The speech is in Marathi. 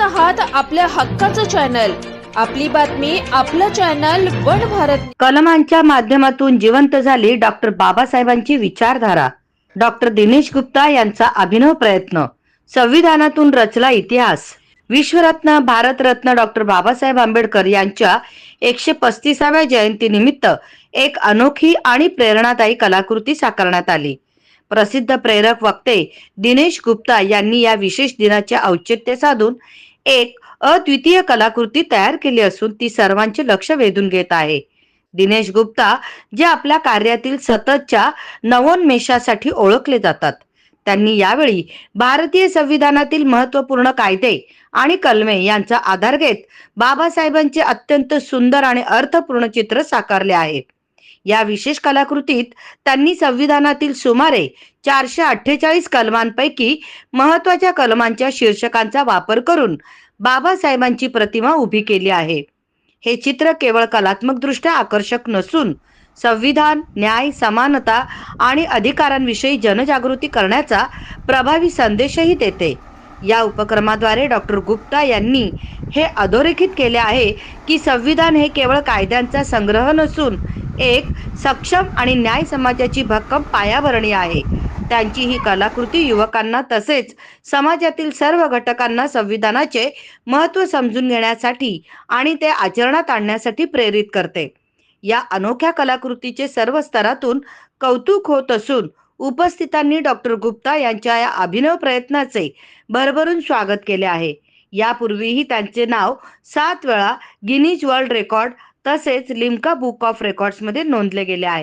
आहात आपल्या हक्काचं चॅनल, आपली बातमी आपलं चॅनल वन भारत। कलमांच्या माध्यमातून जिवंत झाली डॉक्टर बाबासाहेबांची विचारधारा। डॉक्टर दिनेश गुप्ता यांचा अभिनव प्रयत्न, संविधानातून रचला इतिहास। विश्वरत्न भारतरत्न डॉक्टर बाबासाहेब आंबेडकर यांच्या 135व्या जयंतीनिमित्त एक अनोखी आणि प्रेरणादायी कलाकृती साकारण्यात आली। प्रसिद्ध प्रेरक वक्ते दिनेश गुप्ता यांनी या विशेष दिनाचे औचित्य साधून एक अद्वितीय कलाकृती तयार केली असून ती सर्वांचे लक्ष वेधून घेत आहे। दिनेश गुप्ता जे आपल्या कार्यातील सततच्या नवोन्मेषासाठी ओळखले जातात, त्यांनी यावेळी भारतीय संविधानातील महत्त्वपूर्ण कायदे आणि कलमे यांचा आधार घेत बाबासाहेबांचे अत्यंत सुंदर आणि अर्थपूर्ण चित्र साकारले आहे। या विशेष कलाकृतीत त्यांनी संविधानातील सुमारे 448 कलमांपैकी महत्त्वाच्या कलमांच्या शीर्षकांचा वापर करून बाबासाहेबांची प्रतिमा उभी केली आहे। हे चित्र केवळ कलात्मकदृष्ट्या आकर्षक नसून संविधान, न्याय, समानता आणि अधिकारांविषयी जनजागृती करण्याचा प्रभावी संदेशही देते। या उपक्रमाद्वारे डॉक्टर गुप्ता यांनी हे अधोरेखित केले आहे की संविधान हे केवळ कायद्यांचा संग्रह नसून एक सक्षम आणि न्याय समाजाची भक्कम पायाभरणी आहे। त्यांची ही कलाकृती युवकांना तसेच समाजातील सर्व घटकांना संविधानाचे महत्त्व समजून घेण्यासाठी आणि ते आचरणात आणण्यासाठी प्रेरित करते। या अनोख्या कलाकृतीचे सर्व स्तरातून कौतुक होत असून उपस्थितांनी डॉक्टर गुप्ता यांच्या या अभिनव प्रयत्नाचे भरभरून स्वागत केले आहे। यापूर्वीही त्यांचे नाव 7 वेळा गिनीज वर्ल्ड रेकॉर्ड तसेच लिम्का बुक ऑफ रेकॉर्ड्स मध्ये नोंदले गेले आहे।